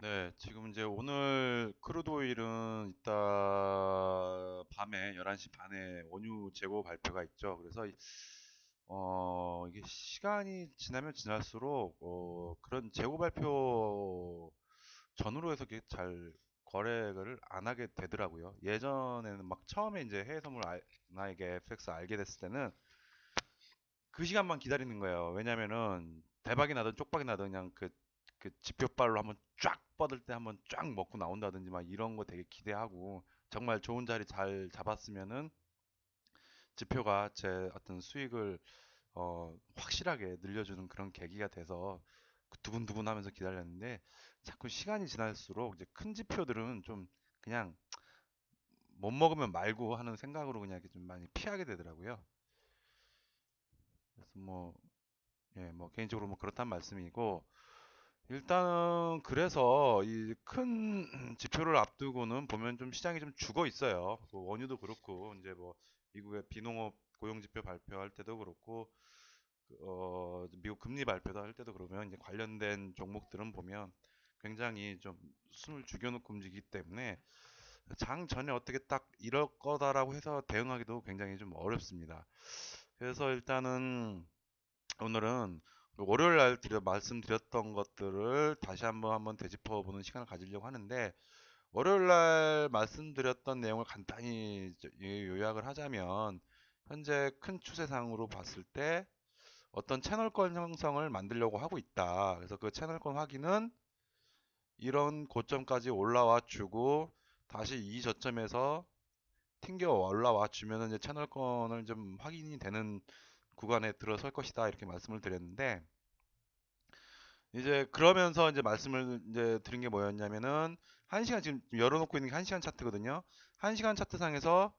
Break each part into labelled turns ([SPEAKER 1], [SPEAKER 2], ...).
[SPEAKER 1] 네, 지금 이제 오늘 크루드 오일은 이따 밤에 11시 반에 원유 재고 발표가 있죠. 그래서 이게 시간이 지나면 지날수록 그런 재고 발표 전후로 해서 이게 잘 거래를 안 하게 되더라고요. 예전에는 막 처음에 이제 해외 선물 나 이게 FX 알게 됐을 때는 그 시간만 기다리는 거예요. 왜냐면은 대박이 나든 쪽박이 나든 그냥 그 지표발로 한번 쫙 뻗을 때 한번 쫙 먹고 나온다든지 막 이런 거 되게 기대하고 정말 좋은 자리 잘 잡았으면은 지표가 제 어떤 수익을 확실하게 늘려주는 그런 계기가 돼서 두근두근 하면서 기다렸는데 자꾸 시간이 지날수록 이제 큰 지표들은 좀 그냥 못 먹으면 말고 하는 생각으로 그냥 이렇게 좀 많이 피하게 되더라고요. 그래서 뭐, 예, 뭐 개인적으로 뭐 그렇단 말씀이고 일단은 그래서 이 큰 지표를 앞두고는 보면 좀 시장이 좀 죽어 있어요. 뭐 원유도 그렇고 이제 뭐 미국의 비농업 고용 지표 발표할 때도 그렇고 미국 금리 발표도 할 때도 그러면 이제 관련된 종목들은 보면 굉장히 좀 숨을 죽여놓고 움직이기 때문에 장 전에 어떻게 딱 이럴 거다라고 해서 대응하기도 굉장히 좀 어렵습니다. 그래서 일단은 오늘은 월요일 날 말씀드렸던 것들을 다시 한번 되짚어 보는 시간을 가지려고 하는데 월요일 날 말씀드렸던 내용을 간단히 요약을 하자면 현재 큰 추세상으로 봤을 때 어떤 채널권 형성을 만들려고 하고 있다. 그래서 그 채널권 확인은 이런 고점까지 올라와 주고 다시 이 저점에서 튕겨 올라와 주면은 이제 채널권을 좀 확인이 되는 구간에 들어설 것이다. 이렇게 말씀을 드렸는데 이제 그러면서 이제 말씀을 이제 드린 게 뭐였냐면은 1시간 지금 열어놓고 있는 게 1시간 차트거든요. 1시간 차트상에서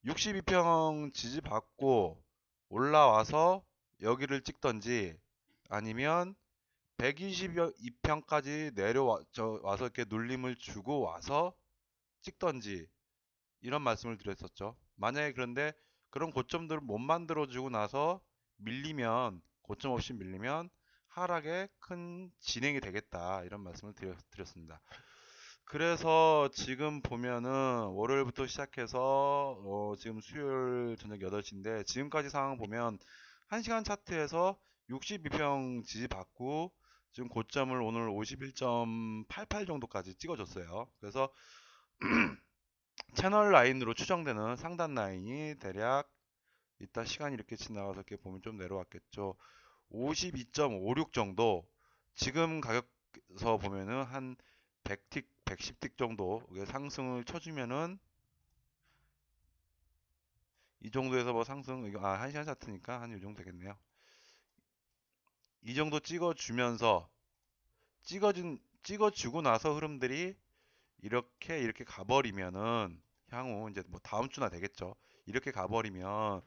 [SPEAKER 1] 62평 지지받고 올라와서 여기를 찍던지 아니면 122평까지 내려와 와서 이렇게 눌림을 주고 와서 찍던지 이런 말씀을 드렸었죠. 만약에 그런데 그런 고점들을 못 만들어주고 나서 밀리면 고점 없이 밀리면 하락에 큰 진행이 되겠다 이런 말씀을 드렸습니다. 그래서 지금 보면은 월요일부터 시작해서 지금 수요일 저녁 8시인데 지금까지 상황 보면 1시간 차트에서 62평 지지받고 지금 고점을 오늘 51.88 정도까지 찍어줬어요. 그래서 채널 라인으로 추정되는 상단 라인이 대략 이따 시간이 이렇게 지나가서 이렇게 보면 좀 내려왔겠죠. 52.56 정도 지금 가격에서 보면은 한 100틱, 110틱 정도 상승을 쳐주면은 이 정도에서 뭐 상승 이거 1시간 차트니까 한 이 정도 되겠네요. 이 정도 찍어주면서 찍어주고 나서 흐름들이 이렇게 가버리면은 향후 이제 뭐 다음 주나 되겠죠. 이렇게 가버리면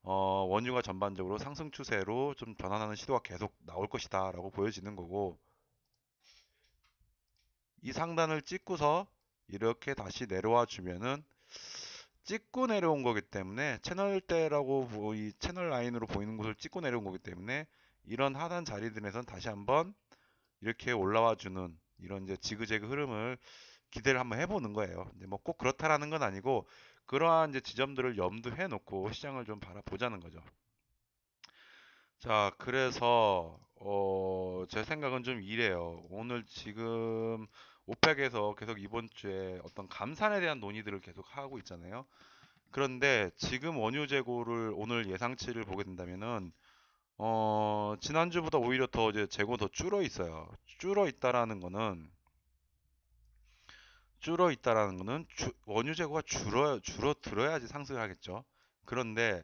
[SPEAKER 1] 원유가 전반적으로 상승 추세로 좀 전환하는 시도가 계속 나올 것이다라고 보여지는 거고 이 상단을 찍고서 이렇게 다시 내려와 주면은 찍고 내려온 거기 때문에 채널대라고 이 채널 라인으로 보이는 곳을 찍고 내려온 거기 때문에 이런 하단 자리들에선 다시 한번 이렇게 올라와 주는 이런 이제 지그재그 흐름을 기대를 한번 해보는 거예요. 이제 뭐 꼭 그렇다라는 건 아니고 그러한 이제 지점들을 염두해 놓고 시장을 좀 바라보자는 거죠. 자, 그래서 제 생각은 좀 이래요. 오늘 지금 오펙에서 계속 이번 주에 어떤 감산에 대한 논의들을 계속 하고 있잖아요. 그런데 지금 원유 재고를 오늘 예상치를 보게 된다면은 지난주보다 오히려 더 이제 재고 더 줄어 있어요. 줄어 있다라는 거는 원유 재고가 줄어들어야지 상승을 하겠죠. 그런데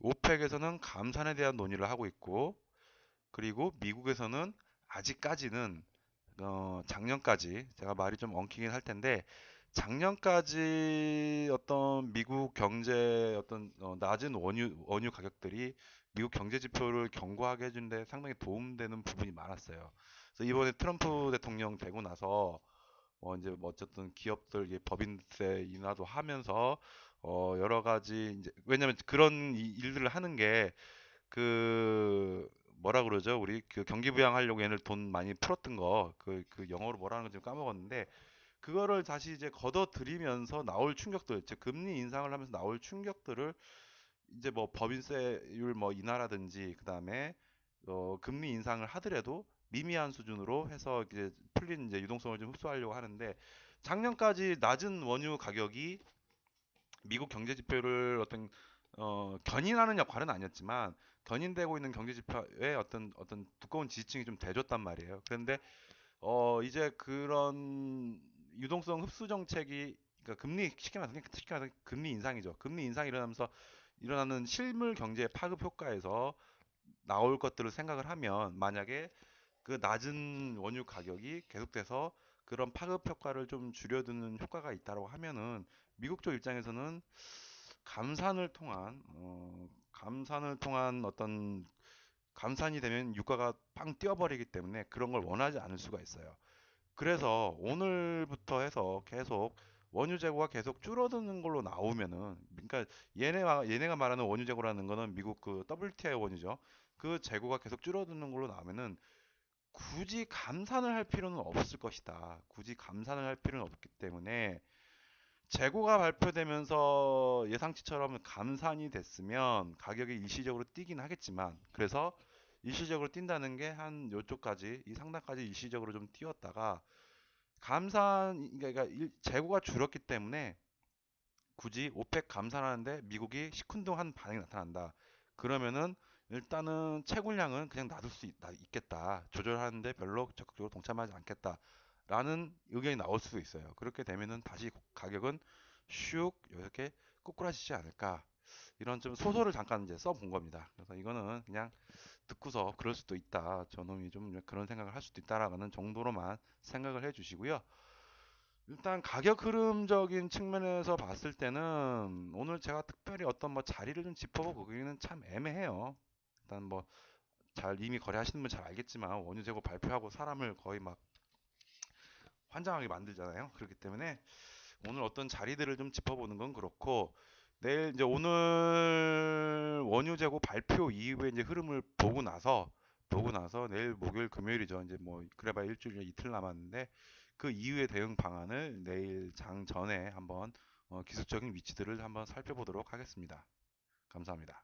[SPEAKER 1] 오펙에서는 감산에 대한 논의를 하고 있고 그리고 미국에서는 아직까지는 작년까지 제가 말이 좀 엉키긴 할 텐데 작년까지 어떤 미국 경제 어떤 낮은 원유 가격들이 미국 경제 지표를 견고하게 해주는데 상당히 도움되는 부분이 많았어요. 그래서 이번에 트럼프 대통령 되고 나서 이제 뭐 어쨌든 기업들 이게 법인세 인하도 하면서 여러 가지 이제 왜냐면 그런 일들을 하는 게 그 뭐라 그러죠? 우리 그 경기 부양하려고 얘네들 돈 많이 풀었던 거, 그 영어로 뭐라는 건지 까먹었는데, 그거를 다시 이제 걷어들이면서 나올 충격들, 즉 금리 인상을 하면서 나올 충격들을 이제 뭐 법인세율 뭐 인하라든지 그다음에 금리 인상을 하더라도 미미한 수준으로 해서 이제 풀린 이제 유동성을 좀 흡수하려고 하는데, 작년까지 낮은 원유 가격이 미국 경제 지표를 어떤 견인하는 역할은 아니었지만 견인되고 있는 경제 지표에 어떤 두꺼운 지지층이 좀 돼줬단 말이에요. 그런데 이제 그런 유동성 흡수 정책이, 그러니까 금리, 쉽게 말해서 금리 인상이죠. 금리 인상이 일어나면서 일어나는 실물 경제 파급 효과에서 나올 것들을 생각을 하면, 만약에 그 낮은 원유 가격이 계속돼서 그런 파급 효과를 좀 줄여드는 효과가 있다고 하면은, 미국 쪽 입장에서는 감산을 통한 어떤, 감산이 되면 유가가 빵 뛰어버리기 때문에 그런 걸 원하지 않을 수가 있어요. 그래서 오늘부터 해서 계속 원유 재고가 계속 줄어드는 걸로 나오면은, 그러니까 얘네가 말하는 원유 재고라는 거는 미국 그 WTI 원유죠. 그 재고가 계속 줄어드는 걸로 나오면은 굳이 감산을 할 필요는 없을 것이다. 굳이 감산을 할 필요는 없기 때문에, 재고가 발표되면서 예상치처럼 감산이 됐으면 가격이 일시적으로 뛰긴 하겠지만, 그래서 일시적으로 뛴다는 게 한 요쪽까지, 이 상단까지 일시적으로 좀 뛰었다가 그러니까 재고가 줄었기 때문에 굳이 오펙 감산하는데 미국이 시큰둥한 반응이 나타난다. 그러면은 일단은 채굴량은 그냥 놔둘 수 있겠다. 조절하는데 별로 적극적으로 동참하지 않겠다. 라는 의견이 나올 수도 있어요. 그렇게 되면은 다시 가격은 슉 이렇게 꼬꾸라지지 않을까. 이런 좀 소설을 잠깐 이제 써본 겁니다. 그래서 이거는 그냥 듣고서 그럴 수도 있다. 저놈이 좀 그런 생각을 할 수도 있다라는 정도로만 생각을 해주시고요. 일단 가격 흐름적인 측면에서 봤을 때는 오늘 제가 특별히 어떤 뭐 자리를 좀 짚어보고 그기는 참 애매해요. 일단 뭐 잘 이미 거래하시는 분 잘 알겠지만, 원유 재고 발표하고 사람을 거의 막 환장하게 만들잖아요. 그렇기 때문에 오늘 어떤 자리들을 좀 짚어보는 건 그렇고, 내일 이제 오늘 원유 재고 발표 이후에 이제 흐름을 보고 나서 내일 목요일 금요일이죠. 이제 뭐 그래봐야 일주일 이틀 남았는데, 그 이후의 대응 방안을 내일 장 전에 한번 기술적인 위치들을 한번 살펴보도록 하겠습니다. 감사합니다.